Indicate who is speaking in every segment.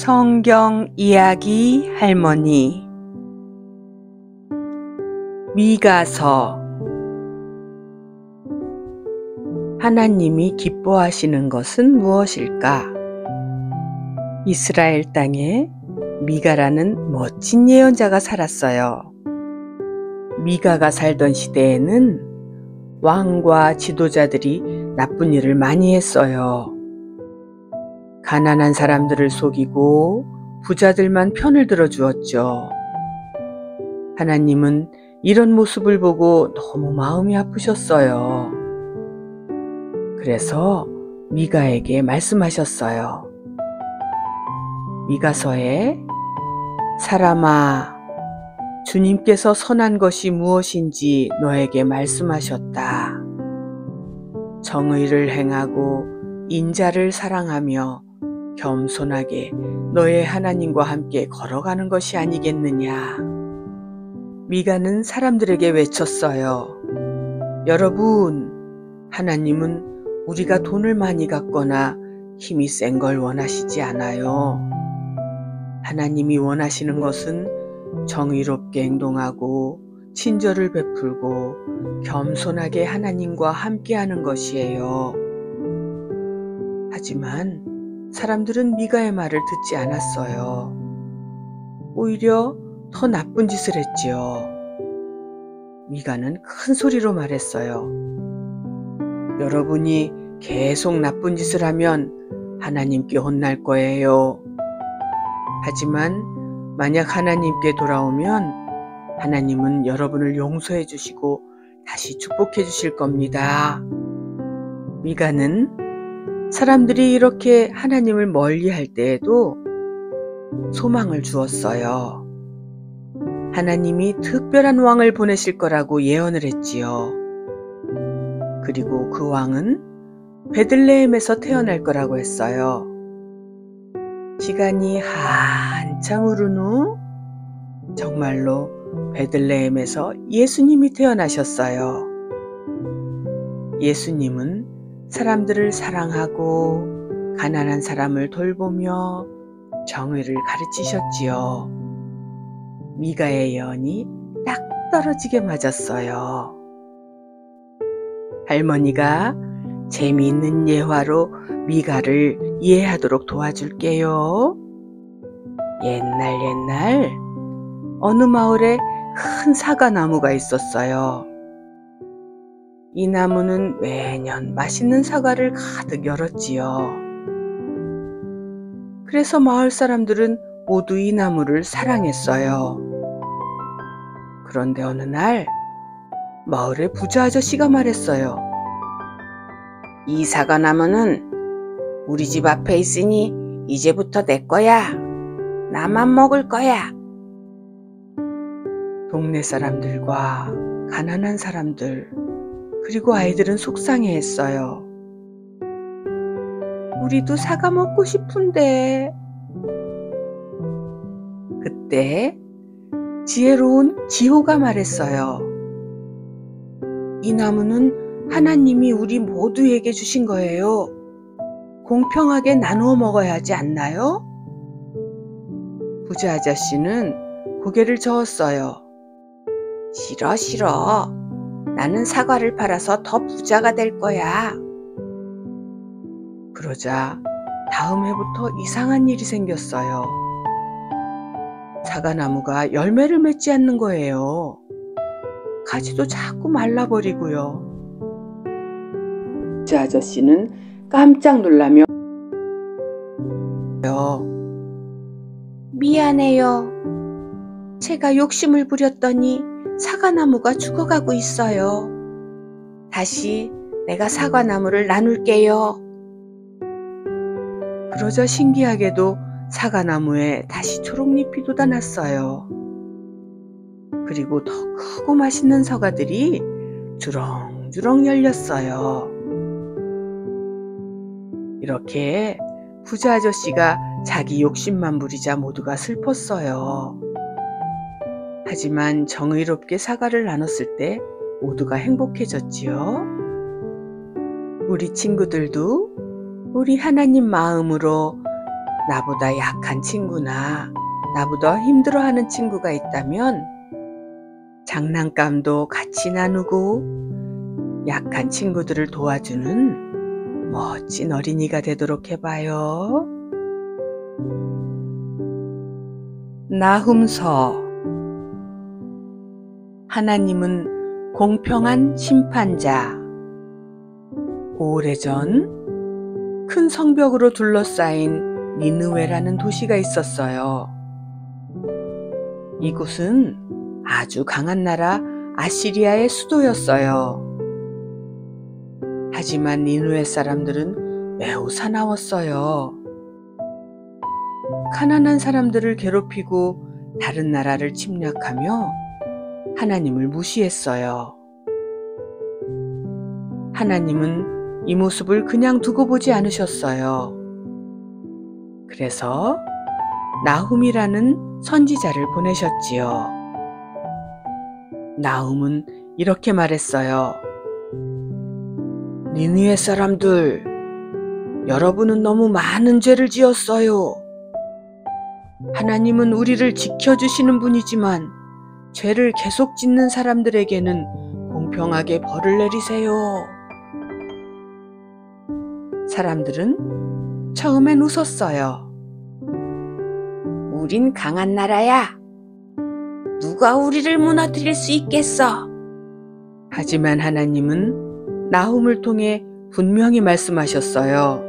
Speaker 1: 성경 이야기 할머니 미가서. 하나님이 기뻐하시는 것은 무엇일까? 이스라엘 땅에 미가라는 멋진 예언자가 살았어요. 미가가 살던 시대에는 왕과 지도자들이 나쁜 일을 많이 했어요. 가난한 사람들을 속이고 부자들만 편을 들어주었죠. 하나님은 이런 모습을 보고 너무 마음이 아프셨어요. 그래서 미가에게 말씀하셨어요. 미가서에 사람아, 주님께서 선한 것이 무엇인지 너에게 말씀하셨다. 정의를 행하고 인자를 사랑하며 겸손하게 너의 하나님과 함께 걸어가는 것이 아니겠느냐. 미가는 사람들에게 외쳤어요. 여러분, 하나님은 우리가 돈을 많이 갖거나 힘이 센 걸 원하시지 않아요. 하나님이 원하시는 것은 정의롭게 행동하고 친절을 베풀고 겸손하게 하나님과 함께하는 것이에요. 하지만 사람들은 미가의 말을 듣지 않았어요. 오히려 더 나쁜 짓을 했지요. 미가는 큰 소리로 말했어요. 여러분이 계속 나쁜 짓을 하면 하나님께 혼날 거예요. 하지만 만약 하나님께 돌아오면 하나님은 여러분을 용서해 주시고 다시 축복해 주실 겁니다. 미가는 사람들이 이렇게 하나님을 멀리할 때에도 소망을 주었어요. 하나님이 특별한 왕을 보내실 거라고 예언을 했지요. 그리고 그 왕은 베들레헴에서 태어날 거라고 했어요. 시간이 한참 흐른 후 정말로 베들레헴에서 예수님이 태어나셨어요. 예수님은 사람들을 사랑하고 가난한 사람을 돌보며 정의를 가르치셨지요. 미가의 예언이 딱 떨어지게 맞았어요. 할머니가 재미있는 예화로 미가를 이해하도록 도와줄게요. 옛날 어느 마을에 큰 사과나무가 있었어요. 이 나무는 매년 맛있는 사과를 가득 열었지요. 그래서 마을 사람들은 모두 이 나무를 사랑했어요. 그런데 어느 날 마을의 부자 아저씨가 말했어요. 이 사과나무는 우리 집 앞에 있으니 이제부터 내 거야. 나만 먹을 거야. 동네 사람들과 가난한 사람들 그리고 아이들은 속상해했어요. 우리도 사과 먹고 싶은데. 그때 지혜로운 지호가 말했어요. 이 나무는 하나님이 우리 모두에게 주신 거예요. 공평하게 나누어 먹어야 하지 않나요? 부자 아저씨는 고개를 저었어요. 싫어. 나는 사과를 팔아서 더 부자가 될 거야. 그러자 다음 해부터 이상한 일이 생겼어요. 사과나무가 열매를 맺지 않는 거예요. 가지도 자꾸 말라버리고요. 부자 아저씨는 깜짝 놀라며 미안해요. 제가 욕심을 부렸더니 사과나무가 죽어가고 있어요. 다시 내가 사과나무를 나눌게요. 그러자 신기하게도 사과나무에 다시 초록잎이 돋아났어요. 그리고 더 크고 맛있는 사과들이 주렁주렁 열렸어요. 이렇게 부자 아저씨가 자기 욕심만 부리자 모두가 슬펐어요. 하지만 정의롭게 사과를 나눴을 때 모두가 행복해졌지요. 우리 친구들도 우리 하나님 마음으로 나보다 약한 친구나 나보다 힘들어하는 친구가 있다면 장난감도 같이 나누고 약한 친구들을 도와주는 멋진 어린이가 되도록 해봐요. 나훔서. 하나님은 공평한 심판자. 오래전 큰 성벽으로 둘러싸인 니느웨라는 도시가 있었어요. 이곳은 아주 강한 나라 아시리아의 수도였어요. 하지만 니느웨 사람들은 매우 사나웠어요. 가난한 사람들을 괴롭히고 다른 나라를 침략하며 하나님을 무시했어요. 하나님은 이 모습을 그냥 두고 보지 않으셨어요. 그래서 나훔이라는 선지자를 보내셨지요. 나훔은 이렇게 말했어요. 니느웨 사람들, 여러분은 너무 많은 죄를 지었어요. 하나님은 우리를 지켜주시는 분이지만 죄를 계속 짓는 사람들에게는 공평하게 벌을 내리세요. 사람들은 처음엔 웃었어요. 우린 강한 나라야. 누가 우리를 무너뜨릴 수 있겠어? 하지만 하나님은 나훔을 통해 분명히 말씀하셨어요.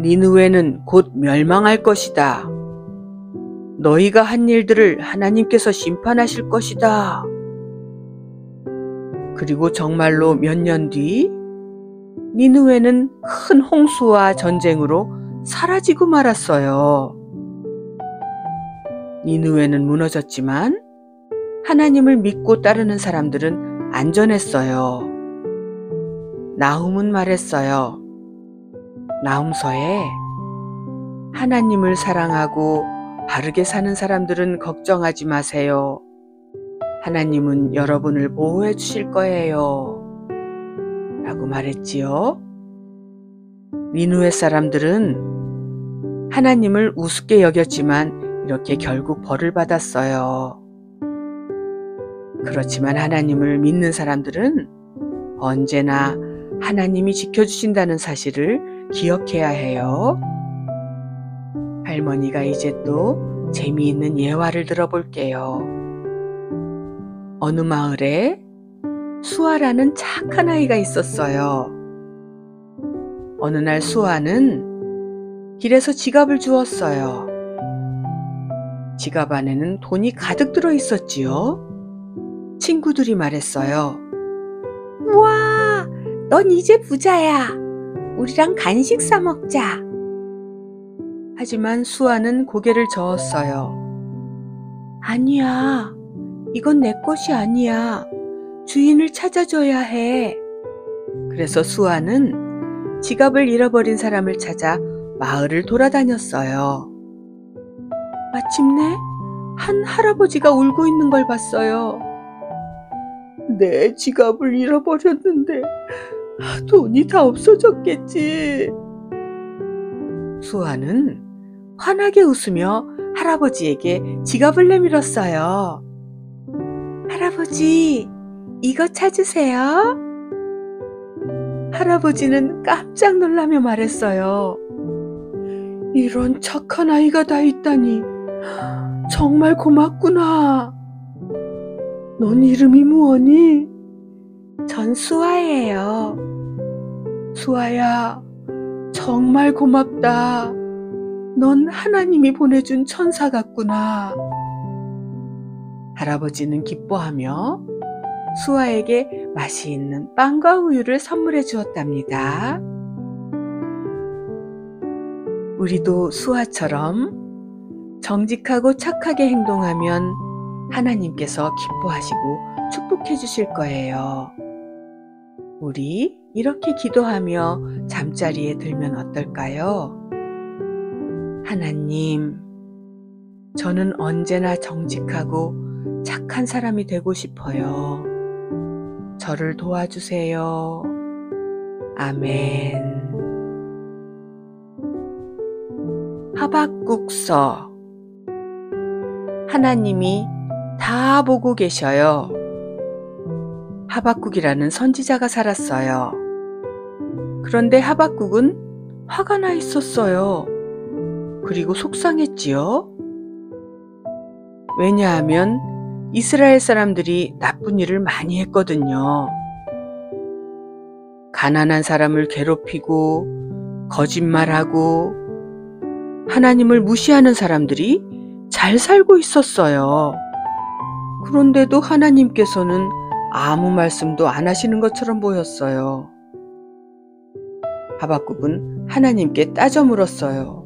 Speaker 1: 니느웨는 곧 멸망할 것이다. 너희가 한 일들을 하나님께서 심판하실 것이다. 그리고 정말로 몇 년 뒤 니느웨는 큰 홍수와 전쟁으로 사라지고 말았어요. 니느웨는 무너졌지만 하나님을 믿고 따르는 사람들은 안전했어요. 나훔은 말했어요. 나훔서에 하나님을 사랑하고 바르게 사는 사람들은 걱정하지 마세요. 하나님은 여러분을 보호해 주실 거예요. 라고 말했지요. 니느웨 사람들은 하나님을 우습게 여겼지만 이렇게 결국 벌을 받았어요. 그렇지만 하나님을 믿는 사람들은 언제나 하나님이 지켜주신다는 사실을 기억해야 해요. 할머니가 이제 또 재미있는 예화를 들어볼게요. 어느 마을에 수아라는 착한 아이가 있었어요. 어느 날 수아는 길에서 지갑을 주웠어요. 지갑 안에는 돈이 가득 들어 있었지요. 친구들이 말했어요. 우와, 넌 이제 부자야. 우리랑 간식 사 먹자. 하지만 수아는 고개를 저었어요. 아니야, 이건 내 것이 아니야. 주인을 찾아줘야 해. 그래서 수아는 지갑을 잃어버린 사람을 찾아 마을을 돌아다녔어요. 마침내 한 할아버지가 울고 있는 걸 봤어요. 내 지갑을 잃어버렸는데 돈이 다 없어졌겠지. 수아는 환하게 웃으며 할아버지에게 지갑을 내밀었어요. 할아버지, 이거 찾으세요. 할아버지는 깜짝 놀라며 말했어요. 이런 착한 아이가 다 있다니 정말 고맙구나. 넌 이름이 뭐니? 전 수아예요. 수아야, 정말 고맙다. 넌 하나님이 보내준 천사 같구나. 할아버지는 기뻐하며 수아에게 맛있는 빵과 우유를 선물해 주었답니다. 우리도 수아처럼 정직하고 착하게 행동하면 하나님께서 기뻐하시고 축복해 주실 거예요. 우리 이렇게 기도하며 잠자리에 들면 어떨까요? 하나님, 저는 언제나 정직하고 착한 사람이 되고 싶어요. 저를 도와주세요. 아멘. 하박국서. 하나님이 다 보고 계셔요. 하박국이라는 선지자가 살았어요. 그런데 하박국은 화가 나 있었어요. 그리고 속상했지요. 왜냐하면 이스라엘 사람들이 나쁜 일을 많이 했거든요. 가난한 사람을 괴롭히고 거짓말하고 하나님을 무시하는 사람들이 잘 살고 있었어요. 그런데도 하나님께서는 아무 말씀도 안 하시는 것처럼 보였어요. 하박국은 하나님께 따져 물었어요.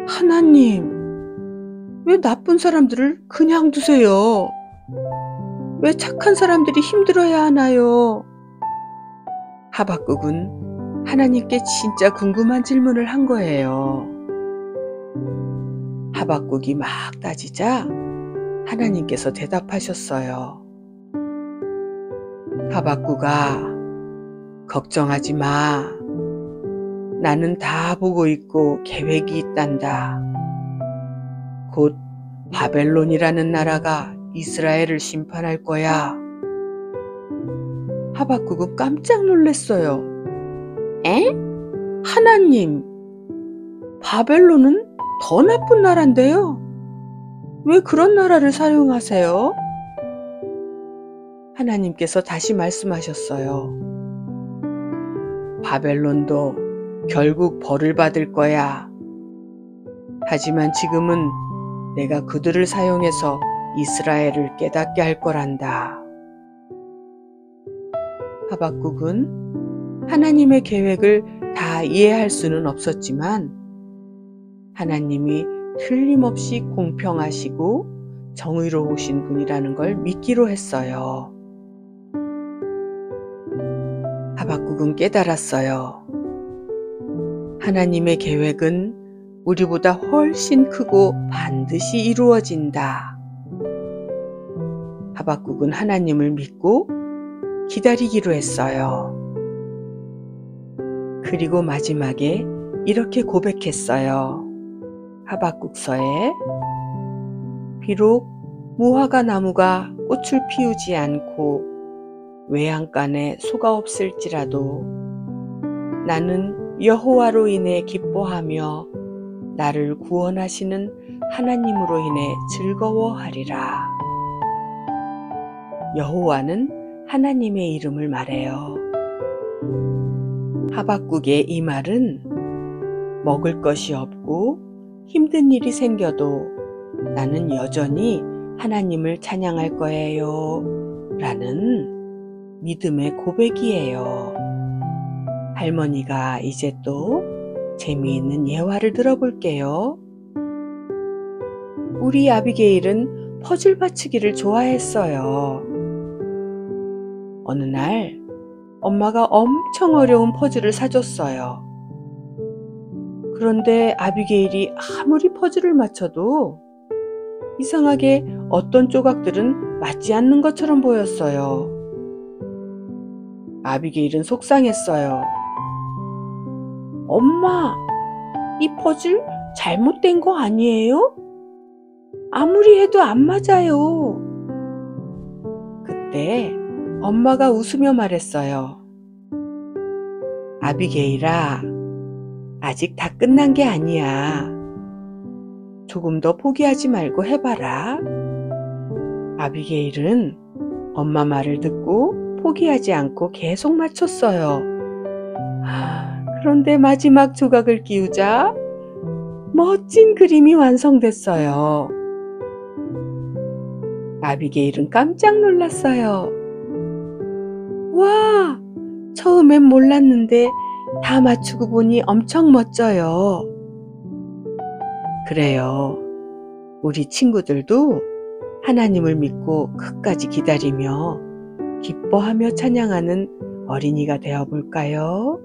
Speaker 1: 하나님, 왜 나쁜 사람들을 그냥 두세요? 왜 착한 사람들이 힘들어야 하나요? 하박국은 하나님께 진짜 궁금한 질문을 한 거예요. 하박국이 막 따지자 하나님께서 대답하셨어요. 하박국아, 걱정하지 마. 나는 다 보고 있고 계획이 있단다. 곧 바벨론이라는 나라가 이스라엘을 심판할 거야. 하박국은 깜짝 놀랐어요. 에? 하나님, 바벨론은 더 나쁜 나라인데요. 왜 그런 나라를 사용하세요? 하나님께서 다시 말씀하셨어요. 바벨론도 결국 벌을 받을 거야. 하지만 지금은 내가 그들을 사용해서 이스라엘을 깨닫게 할 거란다. 하박국은 하나님의 계획을 다 이해할 수는 없었지만 하나님이 틀림없이 공평하시고 정의로우신 분이라는 걸 믿기로 했어요. 하박국은 깨달았어요. 하나님의 계획은 우리보다 훨씬 크고 반드시 이루어진다. 하박국은 하나님을 믿고 기다리기로 했어요. 그리고 마지막에 이렇게 고백했어요. 하박국서에 비록 무화과 나무가 꽃을 피우지 않고 외양간에 소가 없을지라도 나는 여호와로 인해 기뻐하며 나를 구원하시는 하나님으로 인해 즐거워하리라. 여호와는 하나님의 이름을 말해요. 하박국의 이 말은 먹을 것이 없고 힘든 일이 생겨도 나는 여전히 하나님을 찬양할 거예요 라는 믿음의 고백이에요. 할머니가 이제 또 재미있는 예화를 들어볼게요. 우리 아비게일은 퍼즐 맞추기를 좋아했어요. 어느 날 엄마가 엄청 어려운 퍼즐을 사줬어요. 그런데 아비게일이 아무리 퍼즐을 맞춰도 이상하게 어떤 조각들은 맞지 않는 것처럼 보였어요. 아비게일은 속상했어요. 엄마, 이 퍼즐 잘못된 거 아니에요? 아무리 해도 안 맞아요. 그때 엄마가 웃으며 말했어요. 아비게일아, 아직 다 끝난 게 아니야. 조금 더 포기하지 말고 해봐라. 아비게일은 엄마 말을 듣고 포기하지 않고 계속 맞췄어요. 그런데 마지막 조각을 끼우자 멋진 그림이 완성됐어요. 아비게일은 깜짝 놀랐어요. 와, 처음엔 몰랐는데 다 맞추고 보니 엄청 멋져요. 그래요. 우리 친구들도 하나님을 믿고 끝까지 기다리며 기뻐하며 찬양하는 어린이가 되어 볼까요?